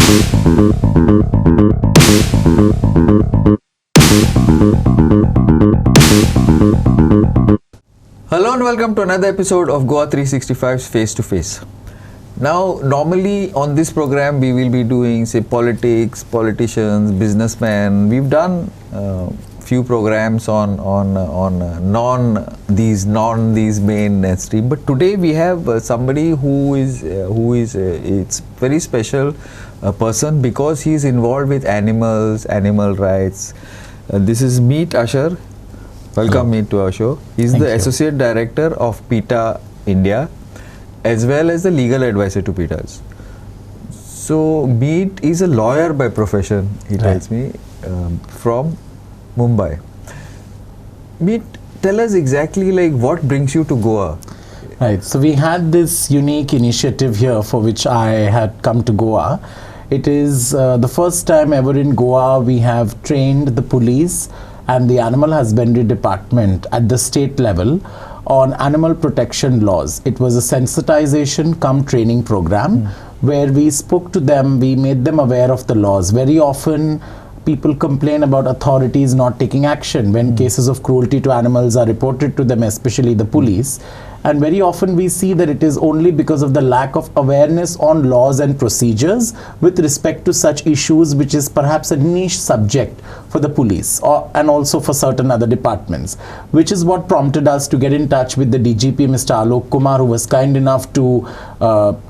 Hello and welcome to another episode of GOA365's Face to Face. Now, normally on this program we will be doing, say, politics, politicians, businessmen. We've done few programs on these mainstream. But today we have somebody who is it's very special person because he is involved with animals, animal rights. This is Meet Ashar. Welcome Meet to our show. He's the Associate Director of PETA India, as well as the legal advisor to PETAs. So Meet is a lawyer by profession, he tells me, from Mumbai. Meet, tell us exactly like what brings you to Goa. Right, so we had this unique initiative here for which I had come to Goa. It is the first time ever in Goa we have trained the police and the animal husbandry department at the state level on animal protection laws. It was a sensitization cum training program where we spoke to them, we made them aware of the laws. Very often people complain about authorities not taking action when cases of cruelty to animals are reported to them, especially the police. And very often we see that it is only because of the lack of awareness on laws and procedures with respect to such issues, which is perhaps a niche subject for the police and also for certain other departments, which is what prompted us to get in touch with the DGP, Mr. Alok Kumar, who was kind enough to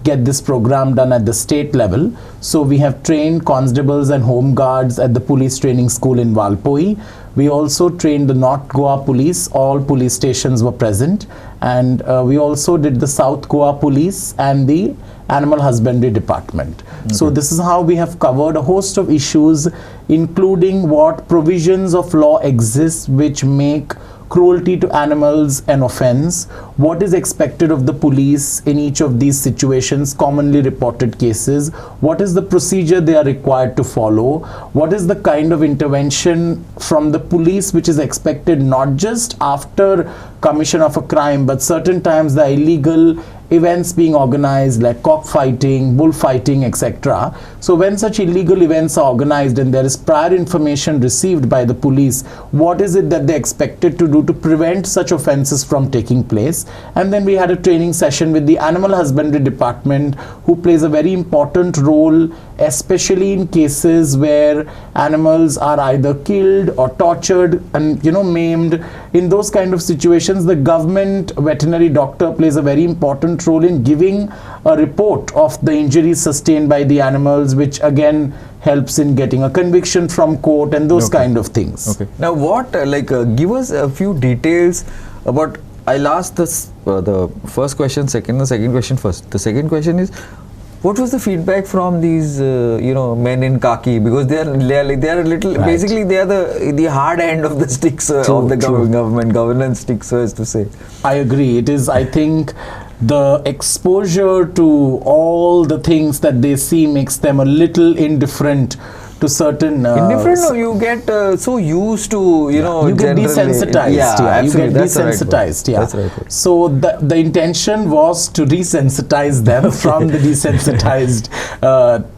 get this program done at the state level. So we have trained constables and home guards at the police training school in Valpoi. We also trained the North Goa police, all police stations were present, and we also did the South Goa police and the animal husbandry department. So this is how we have covered a host of issues, including what provisions of law exist which make cruelty to animals an offense, what is expected of the police in each of these situations, commonly reported cases, what is the procedure they are required to follow, what is the kind of intervention from the police which is expected not just after commission of a crime, but certain times the illegal events being organized like cockfighting, bullfighting, etc. So when such illegal events are organized and there is prior information received by the police, what is it that they expected to do to prevent such offenses from taking place? And then we had a training session with the animal husbandry department, who plays a very important role, especially in cases where animals are either killed or tortured and maimed. In those kind of situations, the government veterinary doctor plays a very important role in giving a report of the injuries sustained by the animals, which again helps in getting a conviction from court and those kind of things. Okay. Now what, give us a few details about, I'll ask this, the first question, the second question first. The second question is, what was the feedback from these, men in khaki? Because they are a little, basically they are the hard end of the sticks of the government governance stick, so as to say. I agree. It is, I think, the exposure to all the things that they see makes them a little indifferent to certain indifferent. No, you get so used to you get desensitized. You get desensitized. That's right. So the intention was to resensitize them from the desensitized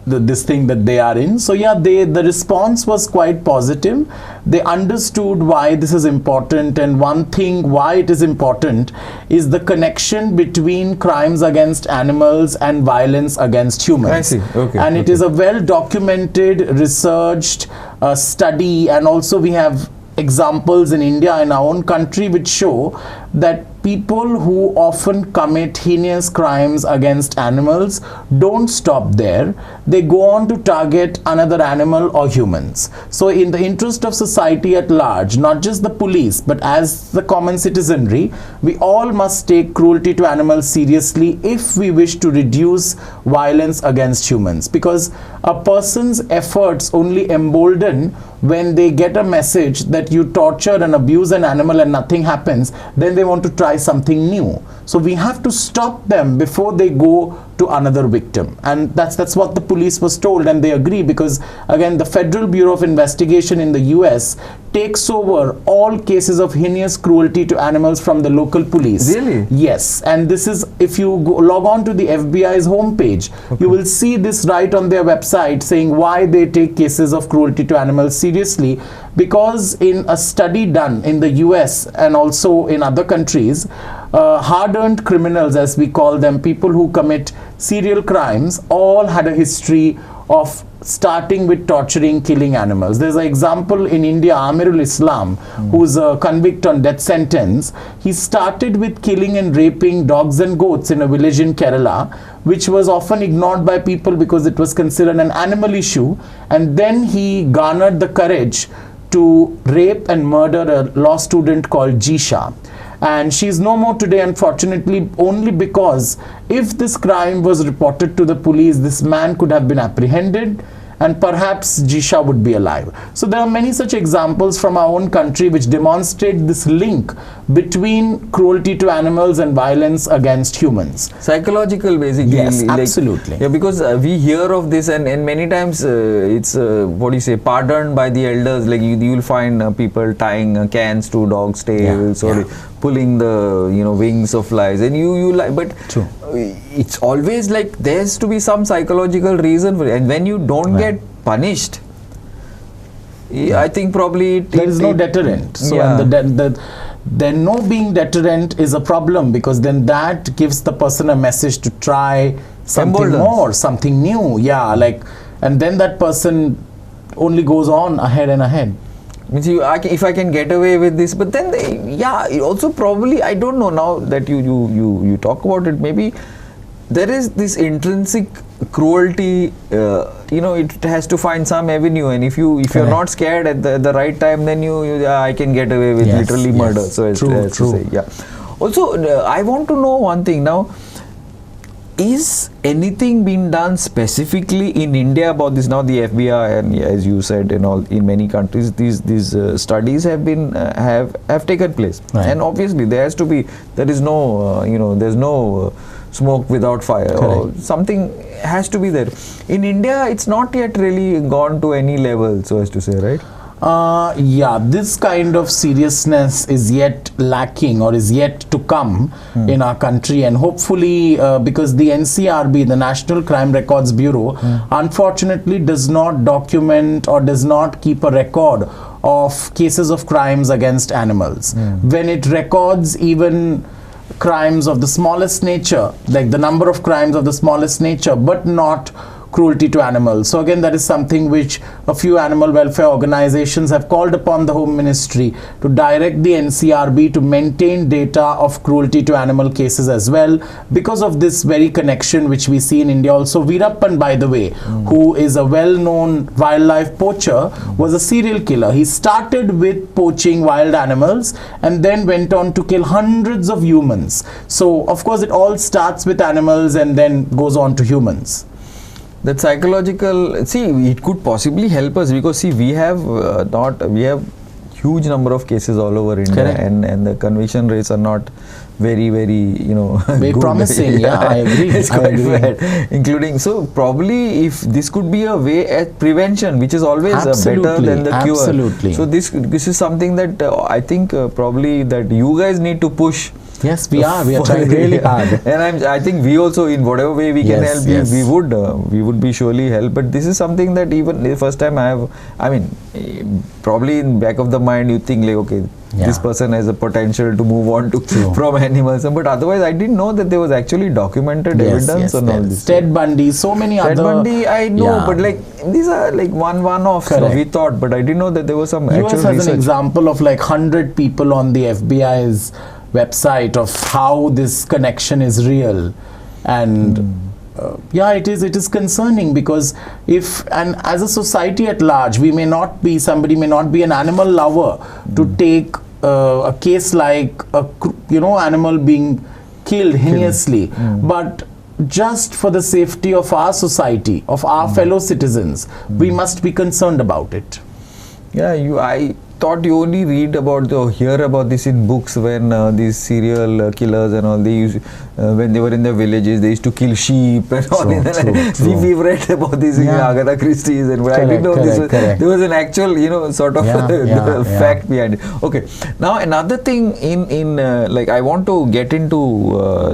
this thing that they are in. So the response was quite positive. They understood why this is important, and one thing why it is important is the connection between crimes against animals and violence against humans. I see. Okay. And it is a well documented, researched study, and also we have examples in India, in our own country, which show that people who often commit heinous crimes against animals don't stop there. They go on to target another animal or humans. So in the interest of society at large, not just the police, but as the common citizenry, we all must take cruelty to animals seriously if we wish to reduce violence against humans. Because a person's efforts only embolden when they get a message that you torture and abuse an animal and nothing happens, then they want to try something new. So we have to stop them before they go to another victim. And that's what the police was told, and they agree, because again, the Federal Bureau of Investigation in the US takes over all cases of heinous cruelty to animals from the local police. Really? Yes. And this is, if you log on to the FBI's homepage, you will see this right on their website, saying why they take cases of cruelty to animals seriously. Because in a study done in the US and also in other countries, hard-earned criminals, as we call them, people who commit serial crimes, all had a history of starting with torturing, killing animals. There's an example in India, Amirul Islam, who's a convict on death sentence. He started with killing and raping dogs and goats in a village in Kerala, which was often ignored by people because it was considered an animal issue. And then he garnered the courage to rape and murder a law student called Jisha. And she's no more today, unfortunately, only because if this crime was reported to the police, this man could have been apprehended and perhaps Jisha would be alive. So there are many such examples from our own country which demonstrate this link between cruelty to animals and violence against humans. Psychological, basically. Yes, like, absolutely. Yeah, because we hear of this, and many times it's what do you say, pardoned by the elders. Like you will find people tying cans to dogs' tails, or pulling the wings of flies, and you like, but True. It's always like there's to be some psychological reason for it, and when you don't get punished, I think probably there is no deterrent. So and there no being deterrent is a problem, because then that gives the person a message to try something more, something new. Yeah, like, and then that person only goes on ahead and ahead. Means if I can get away with this, but then it also probably, I don't know, now that you talk about it, maybe there is this intrinsic cruelty. It has to find some avenue, and if you're not scared at the right time, then I can get away with literally murder. So as to say, Also, I want to know one thing now. Is anything being done specifically in India about this? Now the FBI, and as you said, in many countries, these studies have been have taken place, and obviously there is no there's no smoke without fire. Or something has to be there. In India, it's not yet really gone to any level, so as to say, right? This kind of seriousness is yet lacking, or is yet to come in our country, and hopefully because the NCRB, the National Crime Records Bureau, unfortunately does not document or does not keep a record of cases of crimes against animals. When it records even crimes of the smallest nature, like the number of crimes of the smallest nature, but not cruelty to animals. So again, that is something which a few animal welfare organizations have called upon the Home Ministry to direct the NCRB to maintain data of cruelty to animal cases as well, because of this very connection which we see in India. Also, Veerappan, by the way, who is a well-known wildlife poacher, was a serial killer. He started with poaching wild animals and then went on to kill hundreds of humans. So of course it all starts with animals and then goes on to humans. That psychological, it could possibly help us, because we have huge number of cases all over India, and the conviction rates are not very very good. promising. I agree. It's quite bad, including, so probably if this could be a way at prevention, which is always better than the cure. Absolutely. So this is something that I think probably that you guys need to push. Yes, we are trying really hard, and I think we also, in whatever way we can help, we would be surely help. But this is something that even the first time probably in back of the mind you think like, okay, this person has a potential to move on to from animals, but otherwise I didn't know that there was actually documented evidence on all this. Ted Bundy, so many other. Ted Bundy, I know, but like these are like one-offs. We thought, but I didn't know that there was some actual US has research. An example of like 100 people on the FBI's website of how this connection is real, and it is concerning, because and as a society at large, somebody may not be an animal lover to take a case like animal being killed heinously, but just for the safety of our society, of our fellow citizens, we must be concerned about it. thought you only read about or hear about this in books when these serial killers and all, they used, when they were in the villages, they used to kill sheep and all. We've read about this in Agatha Christie's, and but I didn't know there was an actual, sort of fact behind it. Okay, now another thing in like I want to get into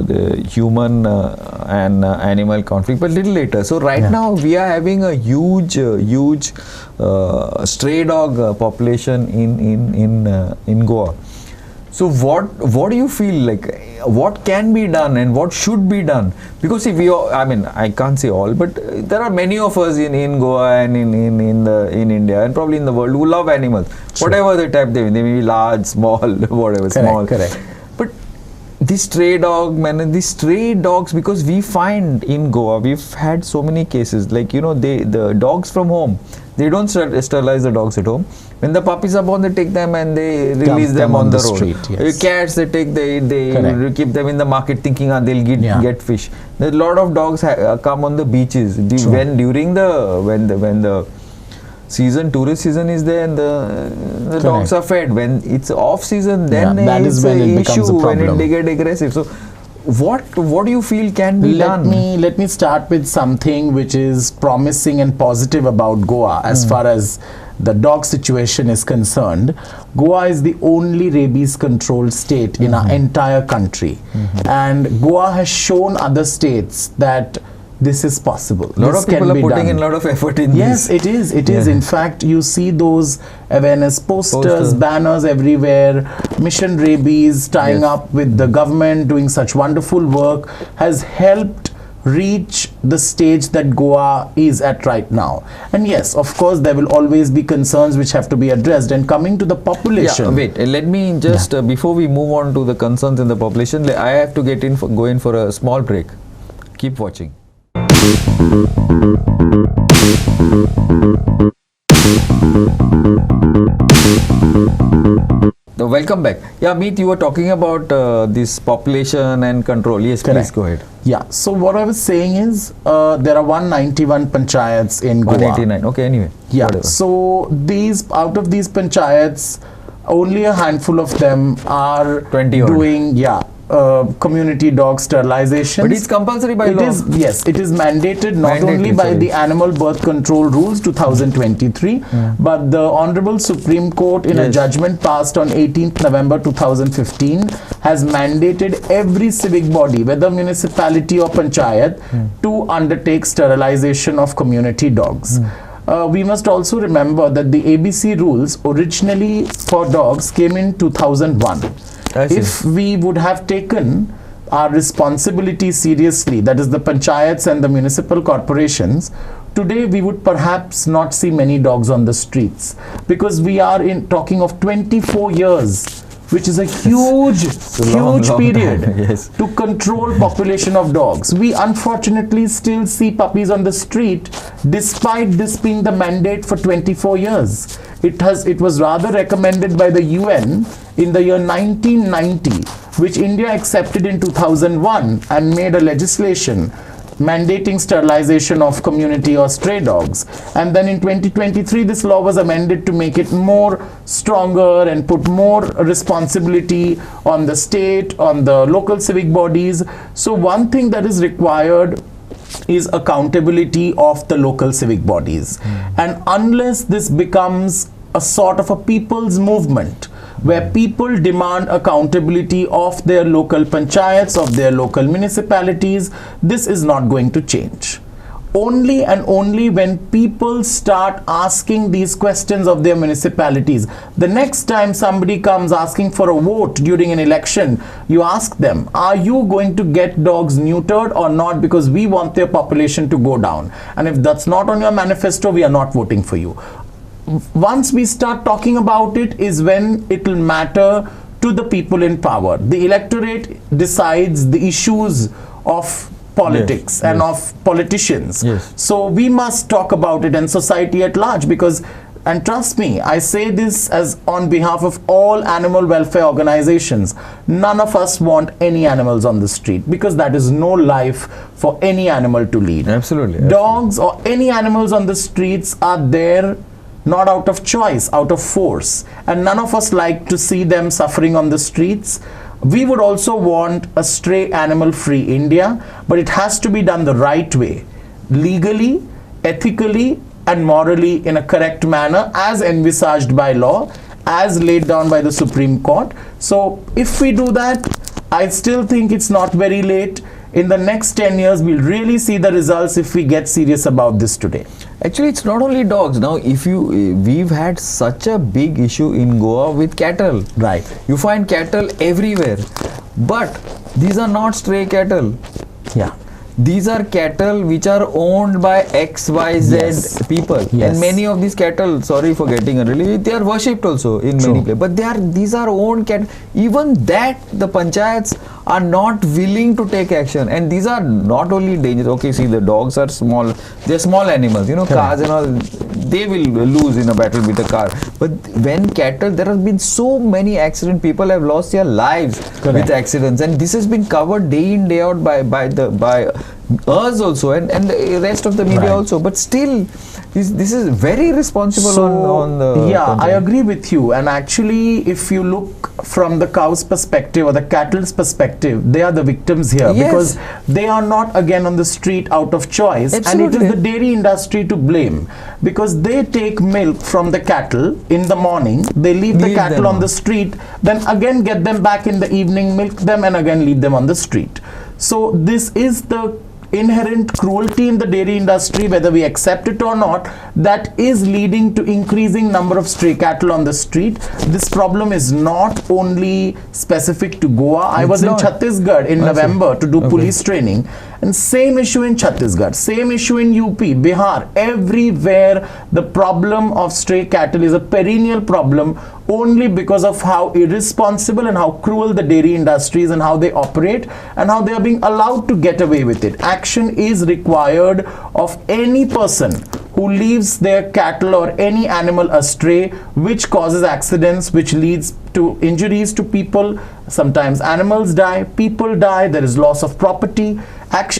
the human and animal conflict, but little later. So now we are having a huge stray dog population in Goa. So what do you feel like? What can be done and what should be done? Because if we all, I mean, I can't say all, but there are many of us in Goa and in India and probably in the world who love animals, whatever the type they may be, large, small, whatever, small. Correct. But this stray dog, man, these stray dogs, because we find in Goa, we've had so many cases, like, the dogs from home, they don't sterilize the dogs at home. When the puppies are born, they take them and they release them on the road. Street, yes. Cats, they take, they keep them in the market thinking they'll get fish. There's a lot of dogs come on the beaches when the tourist season is there, and the dogs are fed. When it's off season, then it's an issue when they get aggressive. So what do you feel can be done? Let me start with something which is promising and positive about Goa as far as the dog situation is concerned. Goa is the only rabies controlled state in our entire country, and Goa has shown other states that this is possible. A lot of people are putting in a lot of effort in this. Yes, it is. It is. In fact, you see those awareness posters, banners everywhere. Mission Rabies tying up with the government, doing such wonderful work, has helped reach the stage that Goa is at right now. And yes, of course, there will always be concerns which have to be addressed. And coming to the population. Wait, let me just, before we move on to the concerns in the population, I have to go in for a small break. Keep watching. Welcome back. Yeah, Meet, you were talking about this population and control. Yes, please go ahead. Yeah, so what I was saying is there are 191 panchayats in Goa. 189, okay, anyway. Yeah, whatever. So out of these panchayats, only a handful of them are doing, community dog sterilization. But it's compulsory by law. Yes, it is mandated not only by the Animal Birth Control Rules 2023, but the Honorable Supreme Court in a judgment passed on 18th November 2015 has mandated every civic body, whether municipality or panchayat, to undertake sterilization of community dogs. We must also remember that the ABC rules originally for dogs came in 2001. If we would have taken our responsibility seriously, that is the panchayats and the municipal corporations, today we would perhaps not see many dogs on the streets, because we are talking of 24 years, which is a huge period to control population of dogs. We unfortunately still see puppies on the street, despite this being the mandate for 24 years. It was rather recommended by the UN in the year 1990, which India accepted in 2001 and made a legislation mandating sterilization of community or stray dogs. And then in 2023, this law was amended to make it more stronger and put more responsibility on the state, on the local civic bodies. So one thing that is required is accountability of the local civic bodies. And unless this becomes a sort of a people's movement, where people demand accountability of their local panchayats, of their local municipalities, this is not going to change. Only and only when people start asking these questions of their municipalities. The next time somebody comes asking for a vote during an election, you ask them, are you going to get dogs neutered or not, because we want their population to go down? And if that's not on your manifesto, we are not voting for you. Once we start talking about it is when it will matter to the people in power. The electorate decides the issues of politics and of politicians. So we must talk about it, and society at large, because, and trust me, I say this as on behalf of all animal welfare organizations, none of us want any animals on the street, because that is no life for any animal to lead. Absolutely. Dogs or any animals on the streets are there not out of choice, out of force. And none of us like to see them suffering on the streets. We would also want a stray animal free India, but it has to be done the right way, legally, ethically, and morally in a correct manner as envisaged by law, as laid down by the Supreme Court. So if we do that, I still think it's not very late. In the next 10 years, we'll really see the results if we get serious about this today. Actually, it's not only dogs. Now, we've had such a big issue in Goa with cattle. Right. You find cattle everywhere, but these are not stray cattle. Yeah. These are cattle which are owned by XYZ Yes. people, Yes. and many of these cattle, sorry for getting really, they are worshipped also in True. many places. But these are owned cattle. Even that the panchayats are not willing to take action, and these are not only dangerous. Okay, see, the dogs are small; they're small animals. You know, Correct. cars and all, they will lose in a battle with a car. But when cattle, there have been so many accidents. People have lost their lives Correct. with accidents, and this has been covered day in day out by us also, and the rest of the media Right. also. But still, this is very responsible So, on the yeah, I content. agree with you. And actually, if you look from the cow's perspective or the cattle's perspective, they are the victims here, Yes. because they are not again on the street out of choice. And it Absolutely. is the dairy industry to blame, because they take milk from the cattle in the morning, they leave the Leave cattle them on on. the street, then again get them back in the evening, milk them, and again leave them on the street. So this is the inherent cruelty in the dairy industry, whether we accept it or not, that is leading to increasing number of stray cattle on the street. This problem is not only specific to Goa. I was in not. Chhattisgarh in I see. November to do Okay. police training, and same issue in Chhattisgarh, same issue in UP, Bihar, everywhere the problem of stray cattle is a perennial problem, only because of how irresponsible and how cruel the dairy industry is, and how they operate, and how they are being allowed to get away with it. Action is required of any person who leaves their cattle or any animal astray, which causes accidents, which leads to injuries to people. Sometimes animals die, people die, there is loss of property.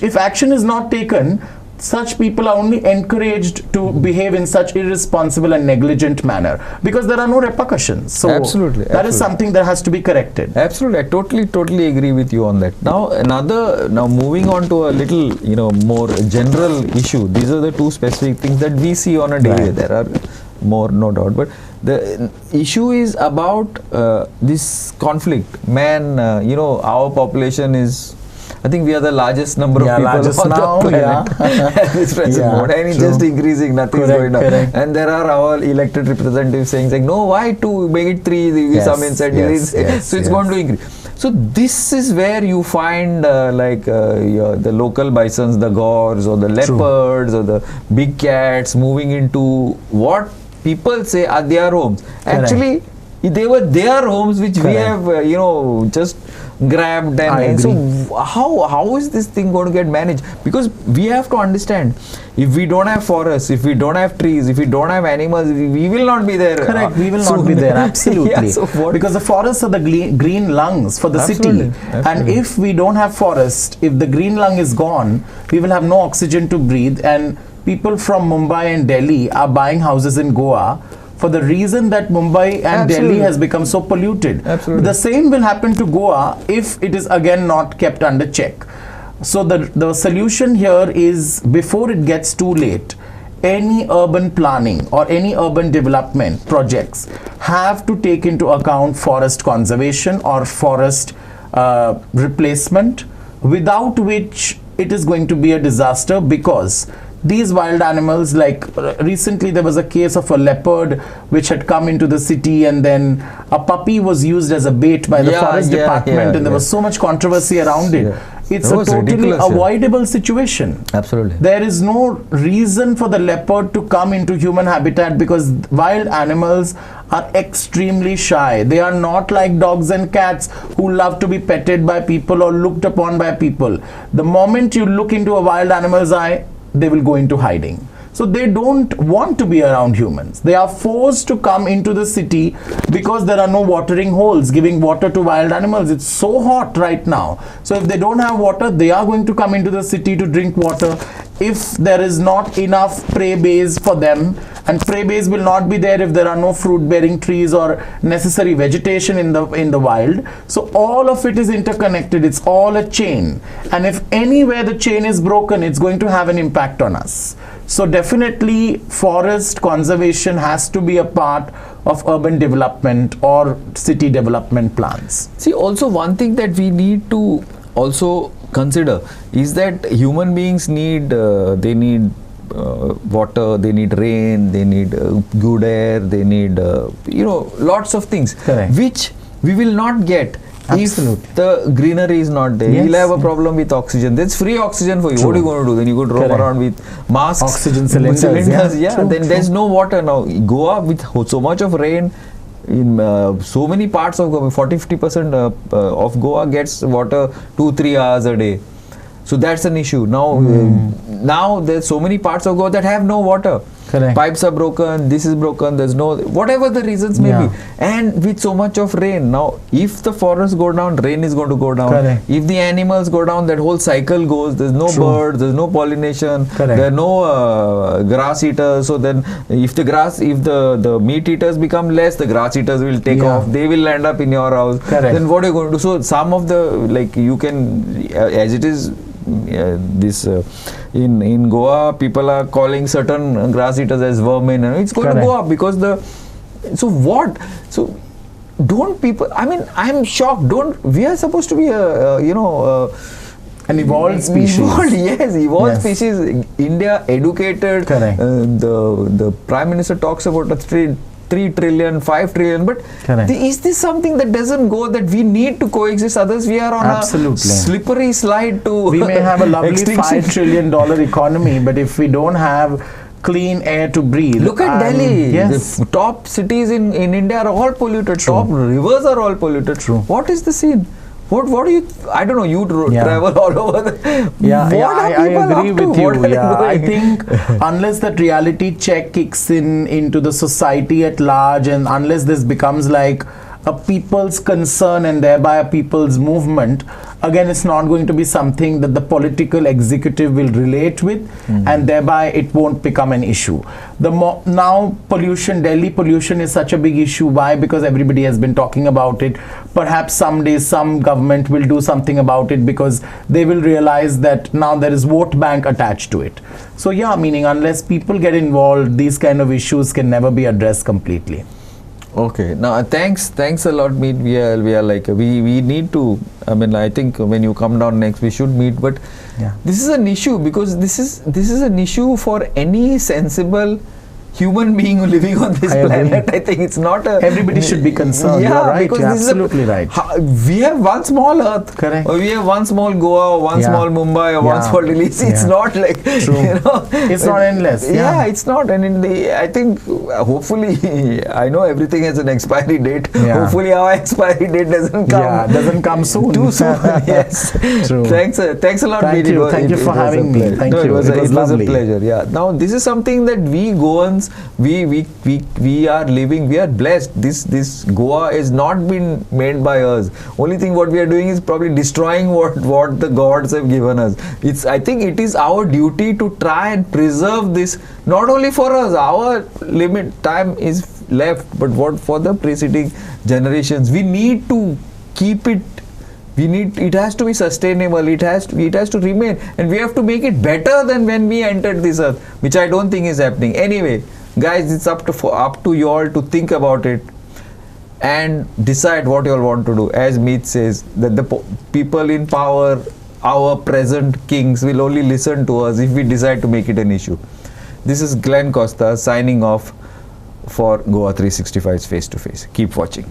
If action is not taken, such people are only encouraged to behave in such irresponsible and negligent manner, because there are no repercussions. So Absolutely, that is absolutely. something that has to be corrected. Absolutely, I totally agree with you on that. Now moving on to a little, more general issue. These are the two specific things that we see on a daily. Right. There are more, no doubt, but the issue is about this conflict. Man, our population is, I think we are the largest number of Yeah, people largest on now, the planet at this present Yeah, moment, and it's true. just increasing, nothing is Correct, going down. correct. And there are our elected representatives saying no, why two, make it three, Yes, some incentives, yes, so it's yes. going to increase. So this is where you find the local bisons, the gores or the leopards or the big cats moving into what people say are their homes. Actually, they were their homes which we Correct. have just grabbed, and so how is this thing going to get managed? Because we have to understand, if we don't have forests, if we don't have trees, if we don't have animals, we will not be there. Correct, we will soon. not be there, absolutely. Yeah, so what- because the forests are the green lungs for the Absolutely, city. And absolutely. if we don't have forest, if the green lung is gone, we will have no oxygen to breathe. And people from Mumbai and Delhi are buying houses in Goa for the reason that Mumbai and Delhi Absolutely. has become so polluted. Absolutely. The same will happen to Goa if it is again not kept under check. So the solution here is, before it gets too late, any urban planning or any urban development projects have to take into account forest conservation or forest replacement, without which it is going to be a disaster. Because these wild animals, like recently there was a case of a leopard which had come into the city, and then a puppy was used as a bait by the forest department, and there was so much controversy around it. Yeah. It's That a was totally ridiculous, yeah. avoidable situation. Absolutely. There is no reason for the leopard to come into human habitat, because wild animals are extremely shy. They are not like dogs and cats who love to be petted by people or looked upon by people. The moment you look into a wild animal's eye, they will go into hiding. So they don't want to be around humans. They are forced to come into the city because there are no watering holes giving water to wild animals. It's so hot right now. So if they don't have water, they are going to come into the city to drink water. If there is not enough prey base for them, and prey base will not be there if there are no fruit bearing trees or necessary vegetation in the wild. So all of it is interconnected. It's all a chain, and if anywhere the chain is broken, it's going to have an impact on us. So definitely forest conservation has to be a part of urban development or city development plans. See, also one thing that we need to also consider is that human beings need water, they need rain, they need good air, they need lots of things. Correct. Which we will not get. Absolutely. If the greenery is not there, Yes, you'll have a problem with oxygen. There's free oxygen for you. True. What are you going to do? Then you could roam Correct. around with masks, Oxygen cylinders. Yeah. True, Then true. there's no water now. Goa with so much of rain. In so many parts of Goa, 40-50% of Goa gets water 2-3 hours a day. So that's an issue. Now, now there's so many parts of Goa that have no water. Correct. Pipes are broken, this is broken, there's no, whatever the reasons may Yeah. be. And with so much of rain, now if the forests go down, rain is going to go down. Correct. If the animals go down, that whole cycle goes, there's no True. birds, there's no pollination, Correct. there are no grass eaters. So then if the meat eaters become less, the grass eaters will take Yeah. off, they will land up in your house. Correct. Then what are you going to do? So some of the, like you can, as it is, in Goa, people are calling certain grass eaters as vermin, and it's going to Correct. go up because so don't people, I mean, I'm shocked. We are supposed to be An evolved species. Evolved Yes. species. India educated. Correct. The Prime Minister talks about a 3 trillion, 5 trillion, but Correct. is this something that doesn't go, that we need to coexist? Others, we are on Absolutely. a slippery slide to We may have a lovely extinction. $5 trillion economy, but if we don't have clean air to breathe. Look at Delhi. Yes. The top cities in India are all polluted. True. Top rivers are all polluted. True. What is the scene? What do you? I don't know. You Yeah. travel all over. I agree with you. I think. think unless that reality check kicks into the society at large, and unless this becomes like a people's concern and thereby a people's movement, again, it's not going to be something that the political executive will relate with, and thereby it won't become an issue. Now Delhi pollution is such a big issue. Why? Because everybody has been talking about it. Perhaps someday some government will do something about it because they will realize that now there is vote bank attached to it. So yeah, meaning unless people get involved, these kind of issues can never be addressed completely. Okay. Now, thanks a lot. We need to. I mean, I think when you come down next, we should meet. But Yeah. this is an issue because this is an issue for any sensible human being living on this I agree. planet. I think it's not a. Everybody should be concerned. Yeah, You're right. because You're this is absolutely right. We have one small Earth. Correct. Or we have one small Goa, or one Yeah. small Mumbai, or one Yeah. small Delhi. It's Yeah. not like True. It's not endless. Yeah, it's not. And I think hopefully, I know everything has an expiry date. Yeah. Hopefully, our expiry date doesn't come. Yeah, doesn't come soon. Too soon. Yes. True. Thanks a lot. Thank Meet. you. Thank you for was a having me. pleasure. Thank No, you. It was a lovely. pleasure. Yeah. Now this is something that we Goans we are living. We are blessed. This Goa is not been made by us. Only thing what we are doing is probably destroying what the gods have given us. I think it is our duty to try and preserve this, not only for us. Our limit time is left, but what for the preceding generations. We need to keep it. It has to be sustainable. It has to remain, and we have to make it better than when we entered this earth, which I don't think is happening. Anyway, guys, it's up to you all to think about it and decide what you all want to do. As Meet says, that the people in power, our present kings, will only listen to us if we decide to make it an issue. This is Glenn Costa signing off for GOA365's Face to Face. Keep watching.